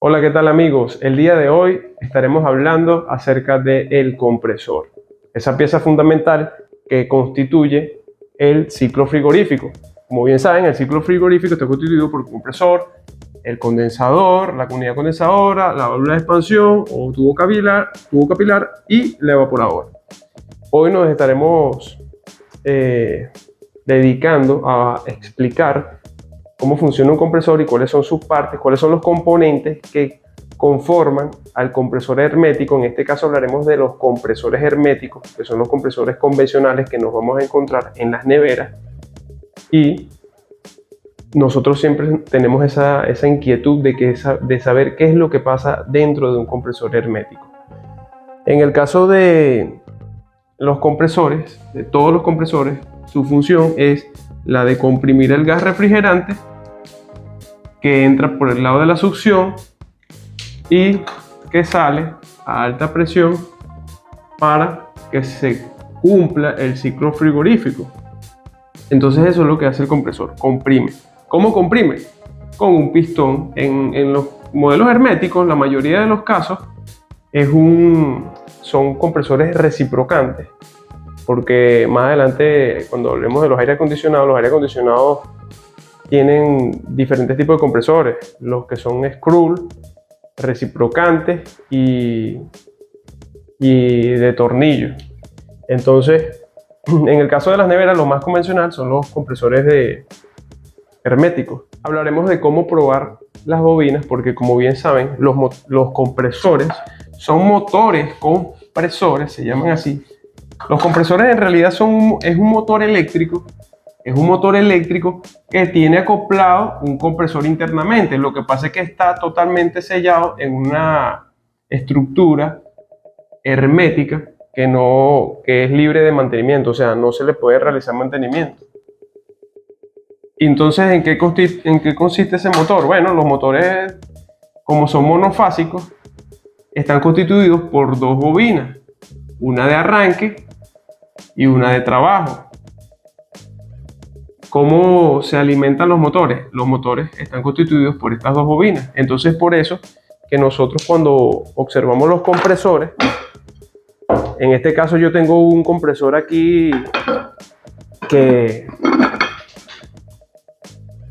Hola, ¿qué tal amigos? El día de hoy estaremos hablando acerca del compresor, esa pieza fundamental que constituye el ciclo frigorífico. Como bien saben, el ciclo frigorífico está constituido por el compresor, el condensador, la unidad condensadora, la válvula de expansión o tubo capilar y la evaporadora. Hoy nos estaremos dedicando a explicar cómo funciona un compresor y cuáles son sus partes, cuáles son los componentes que conforman al compresor hermético. En este caso hablaremos de los compresores herméticos, que son los compresores convencionales que nos vamos a encontrar en las neveras, y nosotros siempre tenemos esa inquietud de saber qué es lo que pasa dentro de un compresor hermético. En el caso de los compresores, de todos los compresores, su función es la de comprimir el gas refrigerante que entra por el lado de la succión y que sale a alta presión para que se cumpla el ciclo frigorífico. Entonces eso es lo que hace el compresor, comprime. ¿Cómo comprime? Con un pistón. En los modelos herméticos, la mayoría de los casos son compresores reciprocantes, porque más adelante, cuando hablemos de los aire acondicionados tienen diferentes tipos de compresores, los que son scroll, reciprocantes y de tornillo. Entonces, en el caso de las neveras, lo más convencional son los compresores herméticos. Hablaremos de cómo probar las bobinas, porque como bien saben, los compresores son motores compresores, se llaman así. Los compresores en realidad es un motor eléctrico. Es un motor eléctrico que tiene acoplado un compresor internamente. Lo que pasa es que está totalmente sellado en una estructura hermética que es libre de mantenimiento, o sea, no se le puede realizar mantenimiento. Entonces, ¿en qué consiste ese motor? Bueno, los motores, como son monofásicos, están constituidos por dos bobinas, una de arranque y una de trabajo. ¿Cómo se alimentan los motores? Los motores están constituidos por estas dos bobinas. Entonces, por eso que nosotros, cuando observamos los compresores, en este caso yo tengo un compresor aquí que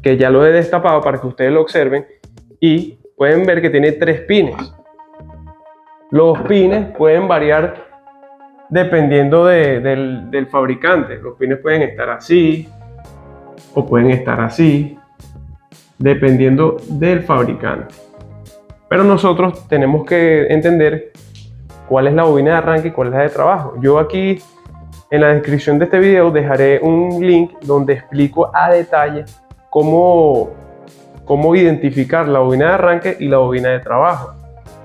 ya lo he destapado para que ustedes lo observen, y pueden ver que tiene 3 pines. Los pines pueden variar dependiendo del fabricante. Los pines pueden estar así o pueden estar así, dependiendo del fabricante. Pero nosotros tenemos que entender cuál es la bobina de arranque y cuál es la de trabajo. Yo aquí en la descripción de este video dejaré un link donde explico a detalle cómo identificar la bobina de arranque y la bobina de trabajo.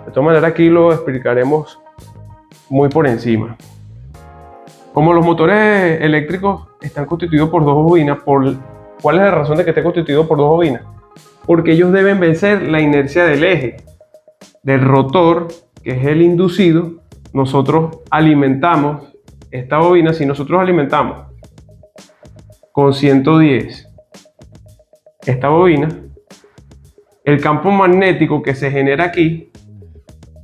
De todas maneras, aquí lo explicaremos muy por encima. Como los motores eléctricos están constituidos por dos bobinas, ¿cuál es la razón de que esté constituido por dos bobinas? Porque ellos deben vencer la inercia del eje, del rotor, que es el inducido. Nosotros alimentamos esta bobina. Si nosotros alimentamos con 110 esta bobina, el campo magnético que se genera aquí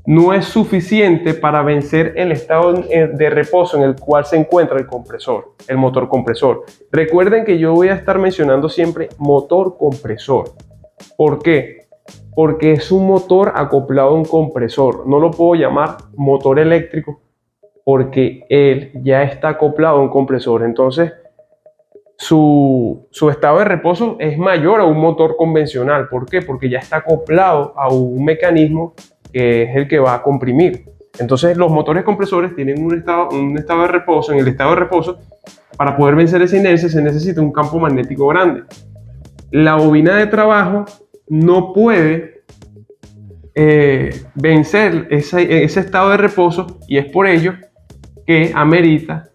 no es suficiente para vencer el estado de reposo en el cual se encuentra el compresor, el motor compresor. Recuerden que yo voy a estar mencionando siempre motor compresor. ¿Por qué? Porque es un motor acoplado a un compresor. No lo puedo llamar motor eléctrico porque él ya está acoplado a un compresor. Entonces, su estado de reposo es mayor a un motor convencional. ¿Por qué? Porque ya está acoplado a un mecanismo que es el que va a comprimir. Entonces, los motores compresores tienen un estado de reposo. En el estado de reposo, para poder vencer esa inercia, se necesita un campo magnético grande. La bobina de trabajo no puede vencer ese estado de reposo, y es por ello que amerita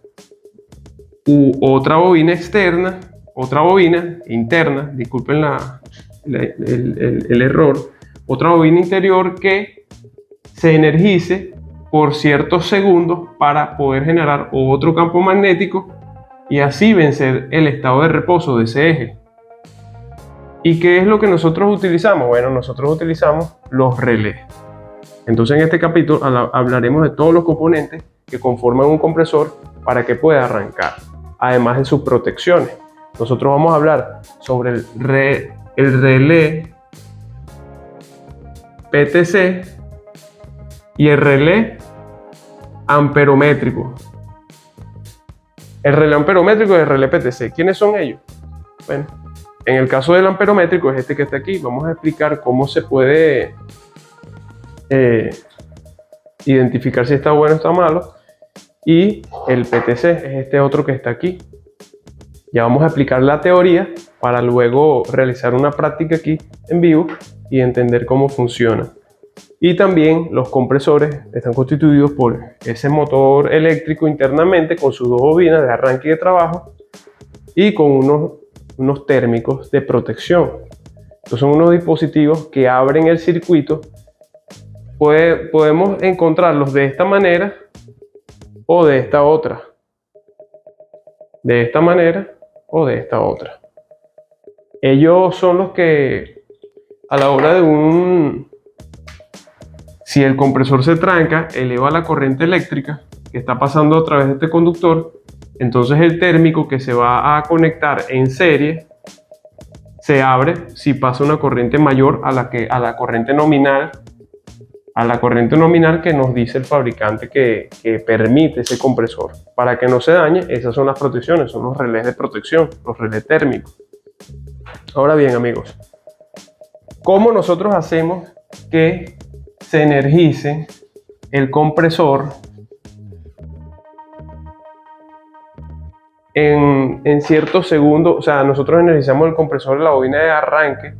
otra bobina externa, otra bobina interna, disculpen el error, otra bobina interior que se energice por ciertos segundos para poder generar otro campo magnético y así vencer el estado de reposo de ese eje. ¿Y qué es lo que nosotros utilizamos? Bueno, nosotros utilizamos los relés. Entonces en este capítulo hablaremos de todos los componentes que conforman un compresor para que pueda arrancar, además de sus protecciones. Nosotros vamos a hablar sobre el relé PTC y el relé amperométrico. El relé amperométrico y el relé PTC. ¿Quiénes son ellos? Bueno, en el caso del amperométrico es este que está aquí. Vamos a explicar cómo se puede identificar si está bueno o está malo. Y el PTC es este otro que está aquí. Ya vamos a explicar la teoría para luego realizar una práctica aquí en vivo y entender cómo funciona. Y también los compresores están constituidos por ese motor eléctrico internamente con sus dos bobinas de arranque y de trabajo y con unos térmicos de protección. Estos son unos dispositivos que abren el circuito. Podemos encontrarlos de esta manera o de esta otra. De esta manera o de esta otra. Ellos son los que a la hora de si el compresor se tranca, eleva la corriente eléctrica que está pasando a través de este conductor. Entonces el térmico que se va a conectar en serie se abre si pasa una corriente mayor a la corriente nominal. A la corriente nominal que nos dice el fabricante que permite ese compresor. Para que no se dañe, esas son las protecciones, son los relés de protección, los relés térmicos. Ahora bien, amigos, ¿cómo nosotros hacemos que se energice el compresor en ciertos segundos? O sea, nosotros energizamos el compresor en la bobina de arranque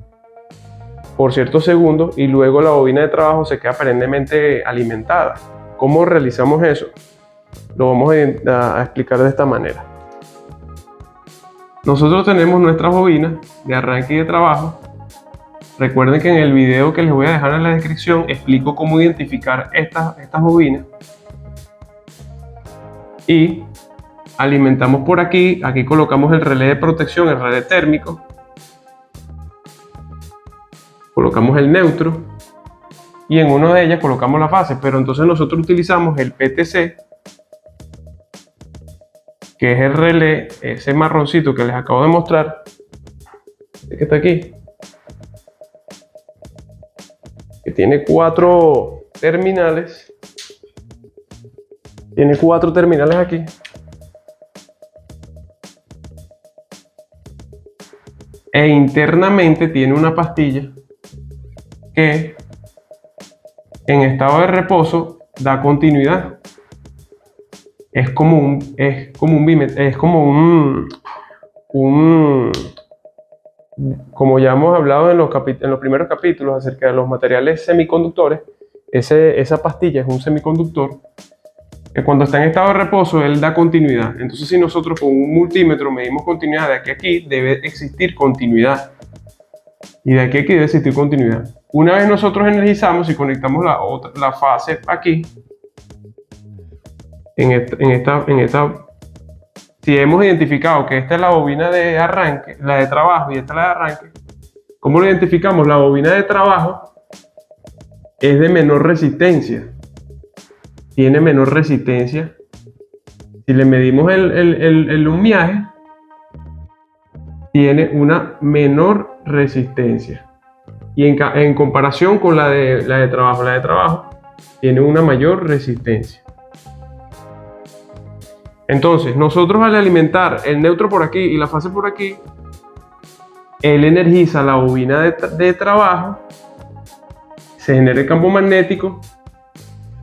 por ciertos segundos y luego la bobina de trabajo se queda perennemente alimentada. ¿Cómo realizamos eso? Lo vamos a explicar de esta manera. Nosotros tenemos nuestras bobinas de arranque y de trabajo. Recuerden que en el video que les voy a dejar en la descripción explico cómo identificar estas bobinas. Y alimentamos por aquí. Aquí colocamos el relé de protección, el relé térmico. Colocamos el neutro y en una de ellas colocamos la fase, pero entonces nosotros utilizamos el PTC, que es el relé, ese marroncito que les acabo de mostrar, que está aquí, que tiene 4 terminales, aquí. E internamente tiene una pastilla que en estado de reposo da continuidad. Es como como ya hemos hablado en los primeros capítulos acerca de los materiales semiconductores. Esa pastilla es un semiconductor que cuando está en estado de reposo él da continuidad. Entonces si nosotros con un multímetro medimos continuidad de aquí a aquí, debe existir continuidad. Y de aquí a aquí debe existir continuidad. Una vez nosotros energizamos y conectamos la fase aquí, si hemos identificado que esta es la bobina de arranque, la de trabajo, y esta es la de arranque, ¿cómo lo identificamos? La bobina de trabajo es de menor resistencia, tiene menor resistencia. Si le medimos el lumiaje, tiene una menor resistencia. Y en comparación con la de trabajo tiene una mayor resistencia. Entonces, nosotros al alimentar el neutro por aquí y la fase por aquí, él energiza la bobina de trabajo, se genera el campo magnético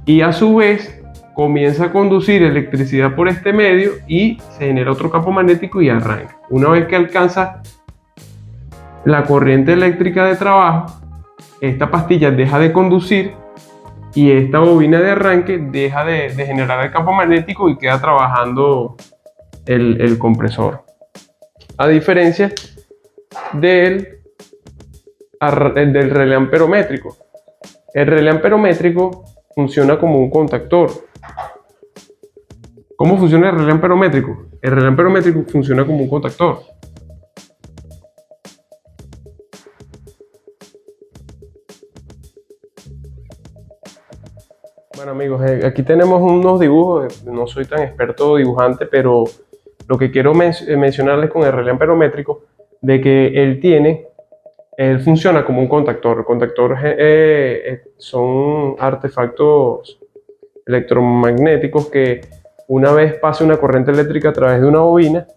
y a su vez comienza a conducir electricidad por este medio y se genera otro campo magnético y arranca. Una vez que alcanza la corriente eléctrica de trabajo, esta pastilla deja de conducir y esta bobina de arranque deja de generar el campo magnético y queda trabajando el compresor. A diferencia del relé amperométrico. El relé amperométrico funciona como un contactor. ¿Cómo funciona el relé amperométrico? El relé amperométrico funciona como un contactor. Bueno amigos, aquí tenemos unos dibujos, no soy tan experto dibujante, pero lo que quiero mencionarles con el relé amperométrico, de que él funciona como un contactor. El contactor son artefactos electromagnéticos que una vez pase una corriente eléctrica a través de una bobina,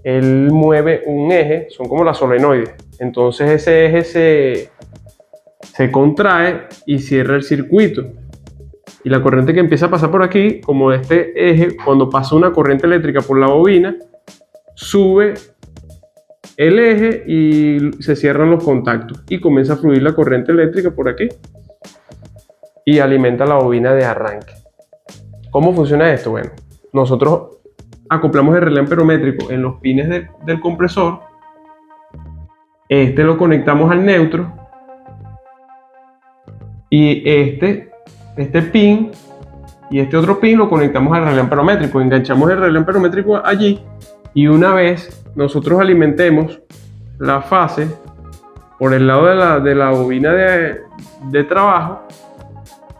él mueve un eje, son como las solenoides. Entonces ese eje se contrae y cierra el circuito. Y la corriente que empieza a pasar por aquí, como este eje, cuando pasa una corriente eléctrica por la bobina, sube el eje y se cierran los contactos y comienza a fluir la corriente eléctrica por aquí y alimenta la bobina de arranque. ¿Cómo funciona esto? Bueno, nosotros acoplamos el relé amperométrico en los pines del compresor. Este lo conectamos al neutro y este pin y este otro pin lo conectamos al relé amperométrico. Enganchamos el relé amperométrico allí y una vez nosotros alimentemos la fase por el lado de la bobina de trabajo,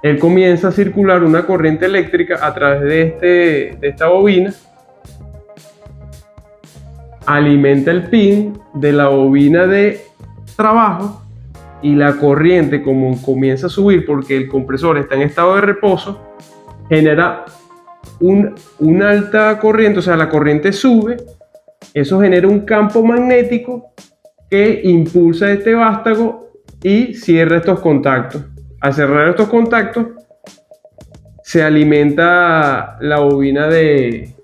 él comienza a circular una corriente eléctrica a través de esta bobina, alimenta el pin de la bobina de trabajo y la corriente, como comienza a subir porque el compresor está en estado de reposo, genera una alta corriente, o sea, la corriente sube, eso genera un campo magnético que impulsa este vástago y cierra estos contactos. Al cerrar estos contactos, se alimenta la bobina de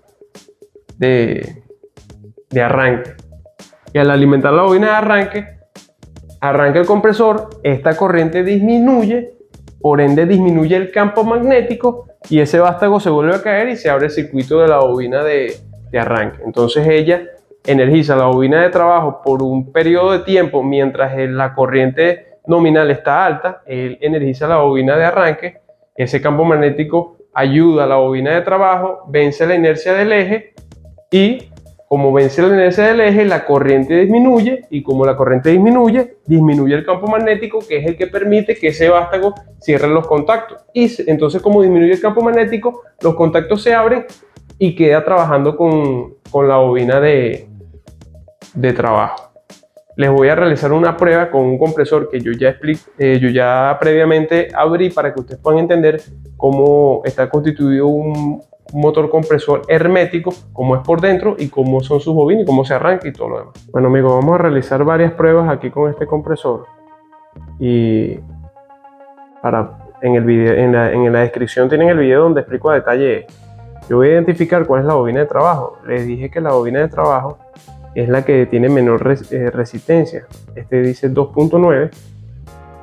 arranque. Y al alimentar la bobina de arranque, arranca el compresor, esta corriente disminuye, por ende disminuye el campo magnético y ese vástago se vuelve a caer y se abre el circuito de la bobina de arranque. Entonces ella energiza la bobina de trabajo por un periodo de tiempo mientras la corriente nominal está alta, él energiza la bobina de arranque, ese campo magnético ayuda a la bobina de trabajo, vence la inercia del eje y como vence la inercia del eje, la corriente disminuye y como la corriente disminuye el campo magnético que es el que permite que ese vástago cierre los contactos. Y entonces como disminuye el campo magnético, los contactos se abren y queda trabajando con la bobina de trabajo. Les voy a realizar una prueba con un compresor que yo ya previamente abrí para que ustedes puedan entender cómo está constituido un motor compresor hermético, cómo es por dentro y cómo son sus bobinas y cómo se arranca y todo lo demás. Bueno amigos, vamos a realizar varias pruebas aquí con este compresor y en el video, en la descripción tienen el video donde explico a detalle. Yo voy a identificar cuál es la bobina de trabajo. Les dije que la bobina de trabajo es la que tiene menor resistencia. Este dice 2.9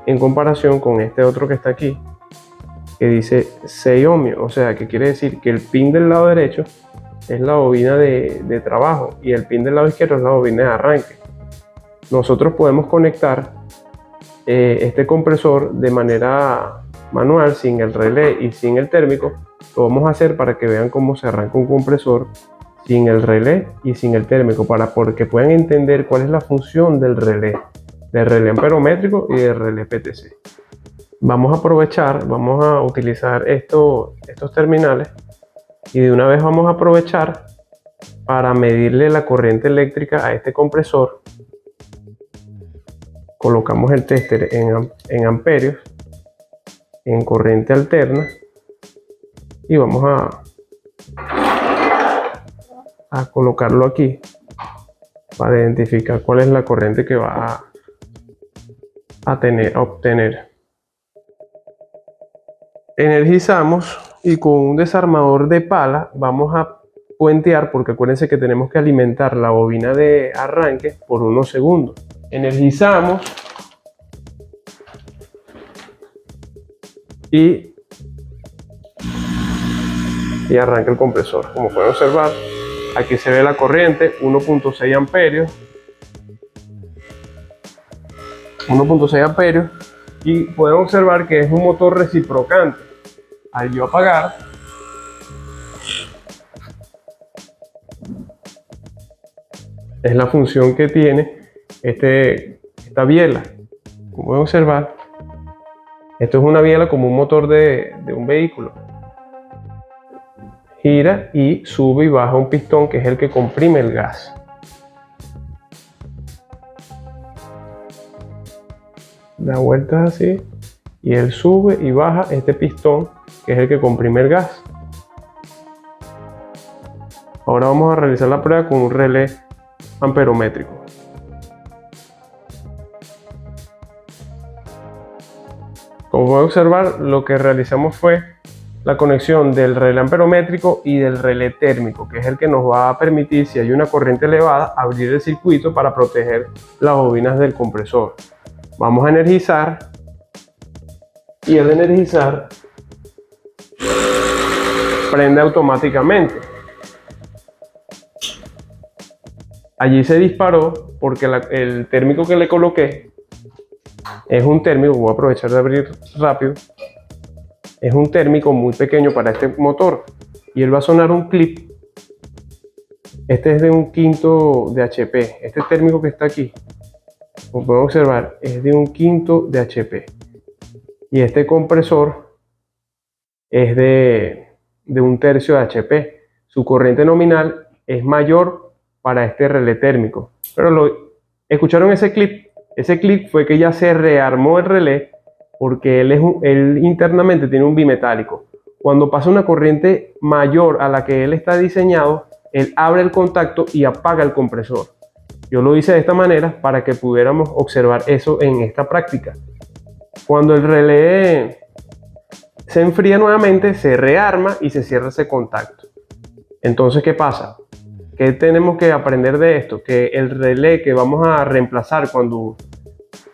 en comparación con este otro que está aquí que dice 6 ohmios, o sea que quiere decir que el pin del lado derecho es la bobina de trabajo y el pin del lado izquierdo es la bobina de arranque. Nosotros podemos conectar este compresor de manera manual sin el relé y sin el térmico. Lo vamos a hacer para que vean cómo se arranca un compresor sin el relé y sin el térmico, porque puedan entender cuál es la función del relé amperométrico y del relé PTC. Vamos a utilizar estos terminales y de una vez vamos a aprovechar para medirle la corriente eléctrica a este compresor. Colocamos el tester en amperios, en corriente alterna y vamos a colocarlo aquí para identificar cuál es la corriente que va a obtener. Energizamos y con un desarmador de pala vamos a puentear, porque acuérdense que tenemos que alimentar la bobina de arranque por unos segundos. Energizamos y arranca el compresor. Como pueden observar, aquí se ve la corriente 1.6 amperios. 1.6 amperios y pueden observar que es un motor reciprocante. Al yo apagar, es la función que tiene esta biela. Como pueden observar, Esto es una biela como un motor de un vehículo. Gira y sube y baja un pistón que es el que comprime el gas. Da vueltas así y él sube y baja este pistón que es el que comprime el gas. Ahora vamos a realizar la prueba con un relé amperométrico. Como pueden observar, lo que realizamos fue la conexión del relé amperométrico y del relé térmico, que es el que nos va a permitir, si hay una corriente elevada, abrir el circuito para proteger las bobinas del compresor. Vamos a energizar y al energizar prende automáticamente. Allí se disparó porque el térmico que le coloqué es un térmico, voy a aprovechar de abrir rápido, es un térmico muy pequeño para este motor y él va a sonar un clip. Este es de un quinto de HP, este térmico que está aquí, como pueden observar, es de un quinto de HP y este compresor es de un tercio de HP. Su corriente nominal es mayor para este relé térmico, pero ¿escucharon ese clip? Ese clip fue que ya se rearmó el relé porque él internamente tiene un bimetálico. Cuando pasa una corriente mayor a la que él está diseñado, él abre el contacto y apaga el compresor. Yo lo hice de esta manera para que pudiéramos observar eso en esta práctica. Cuando el relé se enfría nuevamente, se rearma y se cierra ese contacto. Entonces, ¿qué pasa? ¿Qué tenemos que aprender de esto? Que el relé que vamos a reemplazar cuando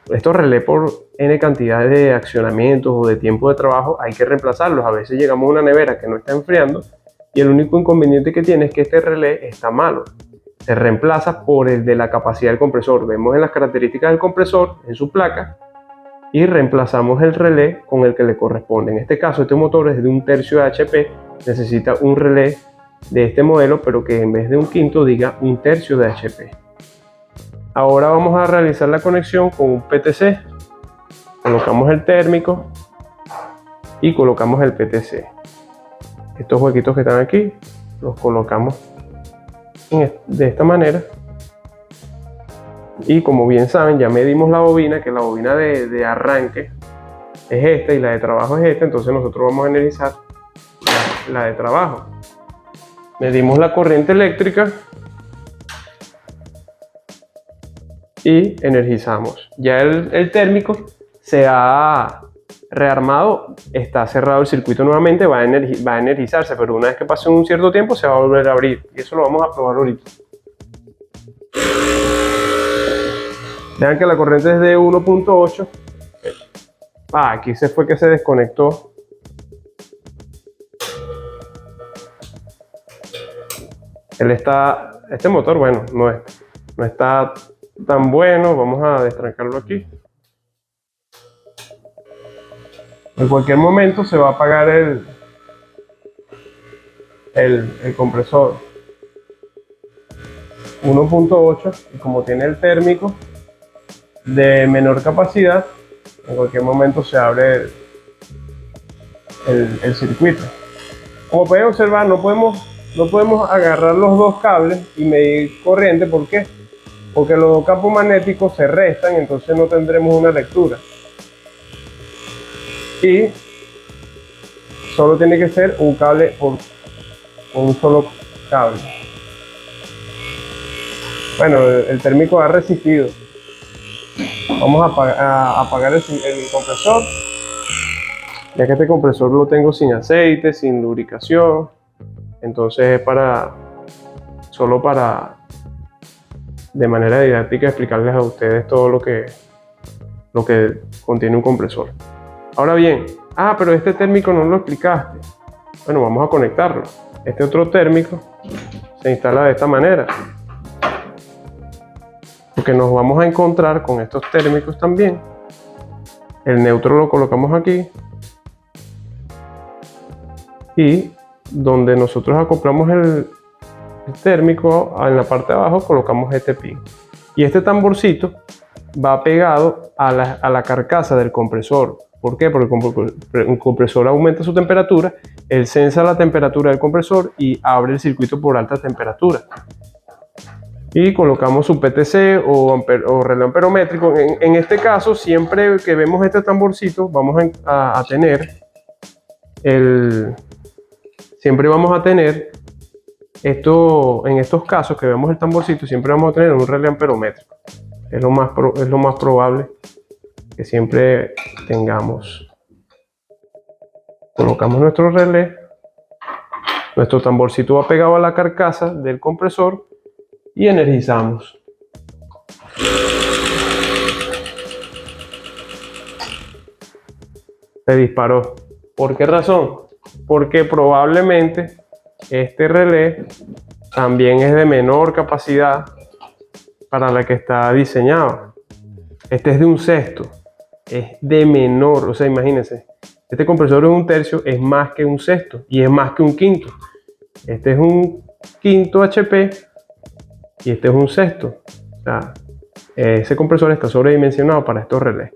estos relés por N cantidad de accionamientos o de tiempo de trabajo hay que reemplazarlos. A veces llegamos a una nevera que no está enfriando y el único inconveniente que tiene es que este relé está malo. Se reemplaza por el de la capacidad del compresor. Vemos en las características del compresor, en su placa, y reemplazamos el relé con el que le corresponde. En este caso, este motor es de un tercio de HP, necesita un relé de este modelo, pero que en vez de un quinto diga un tercio de HP. Ahora vamos a realizar la conexión con un PTC. Colocamos el térmico y colocamos el PTC. Estos huequitos que están aquí los colocamos de esta manera. Y como bien saben, ya medimos la bobina, que la bobina de arranque es esta y la de trabajo es esta. Entonces nosotros vamos a energizar la de trabajo. Medimos la corriente eléctrica y energizamos. Ya el térmico se ha rearmado, está cerrado el circuito nuevamente, va a energizarse, pero una vez que pase un cierto tiempo se va a volver a abrir. Y eso lo vamos a probar ahorita. Vean que la corriente es de 1.8. Aquí se fue que se desconectó. Este motor, bueno, no está tan bueno. Vamos a destrancarlo aquí. En cualquier momento se va a apagar el compresor. 1.8 y como tiene el térmico de menor capacidad, en cualquier momento se abre el circuito. Como pueden observar, no podemos agarrar los dos cables y medir corriente. ¿Por qué? Porque los dos campos magnéticos se restan, entonces no tendremos una lectura. Y solo tiene que ser un cable con un solo cable. Bueno, el térmico ha resistido. Vamos a apagar el compresor, ya que este compresor lo tengo sin aceite, sin lubricación. Entonces es solo para de manera didáctica explicarles a ustedes todo lo que contiene un compresor. Ahora bien, pero este térmico no lo explicaste. Bueno, vamos a conectarlo. Este otro térmico se instala de esta manera, porque nos vamos a encontrar con estos térmicos también. El neutro lo colocamos aquí y donde nosotros acoplamos el térmico, en la parte de abajo colocamos este pin, y este tamborcito va pegado a la carcasa del compresor. ¿Por qué? Porque el compresor aumenta su temperatura, él sensa la temperatura del compresor y abre el circuito por alta temperatura. Y colocamos su PTC o relé amperométrico. En este caso, siempre que vemos este tamborcito, vamos a tener esto, en estos casos que vemos el tamborcito, siempre vamos a tener un relé amperométrico. Es lo más probable que siempre tengamos. Colocamos nuestro relé, nuestro tamborcito va pegado a la carcasa del compresor y energizamos. Se disparó. ¿Por qué razón? Porque probablemente este relé también es de menor capacidad para la que está diseñado. Este es de un sexto, es de menor, o sea, imagínense, este compresor es un tercio, es más que un sexto y es más que un quinto. Este es un quinto HP y este es un sexto. O sea, ese compresor está sobredimensionado para estos relés.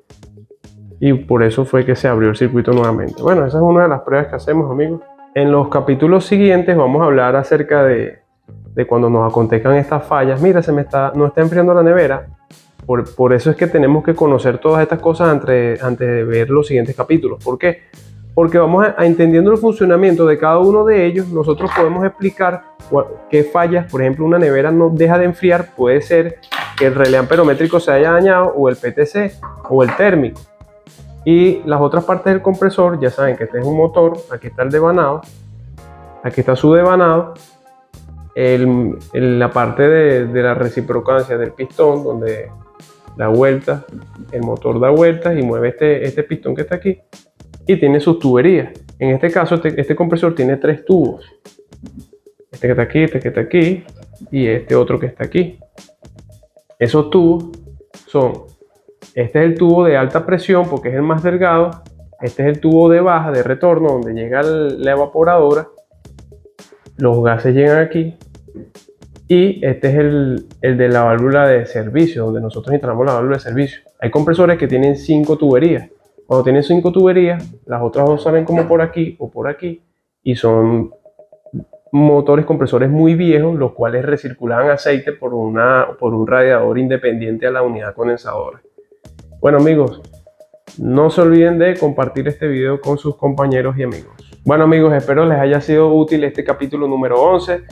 Y por eso fue que se abrió el circuito nuevamente. Bueno, esa es una de las pruebas que hacemos, amigos. En los capítulos siguientes vamos a hablar acerca de cuando nos acontezcan estas fallas. Mira, no está enfriando la nevera. Por eso es que tenemos que conocer todas estas cosas antes de ver los siguientes capítulos. ¿Por qué? Porque vamos a entendiendo el funcionamiento de cada uno de ellos, nosotros podemos explicar qué fallas. Por ejemplo, una nevera no deja de enfriar, puede ser que el relé amperométrico se haya dañado, o el PTC, o el térmico. Y las otras partes del compresor, ya saben que este es un motor, aquí está el devanado, aquí está su devanado, la parte de la reciprocancia del pistón, donde da vueltas, el motor da vueltas y mueve este pistón que está aquí, y tiene sus tuberías. En este caso, este compresor tiene 3 tubos, este que está aquí, este que está aquí, y este otro que está aquí. Esos tubos son: este es el tubo de alta presión porque es el más delgado, este es el tubo de baja, de retorno, donde llega la evaporadora, los gases llegan aquí, y este es el de la válvula de servicio, donde nosotros instalamos la válvula de servicio. Hay compresores que tienen 5 tuberías. Cuando tienen 5 tuberías, las otras 2 salen como por aquí o por aquí, y son motores compresores muy viejos, los cuales recirculaban aceite por un radiador independiente a la unidad condensadora. Bueno, amigos, no se olviden de compartir este video con sus compañeros y amigos. Bueno, amigos, espero les haya sido útil este capítulo número 11.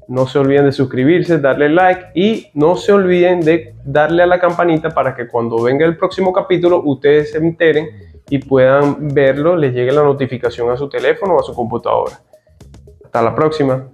No se olviden de suscribirse, darle like y no se olviden de darle a la campanita para que cuando venga el próximo capítulo ustedes se enteren y puedan verlo, les llegue la notificación a su teléfono o a su computadora. Hasta la próxima.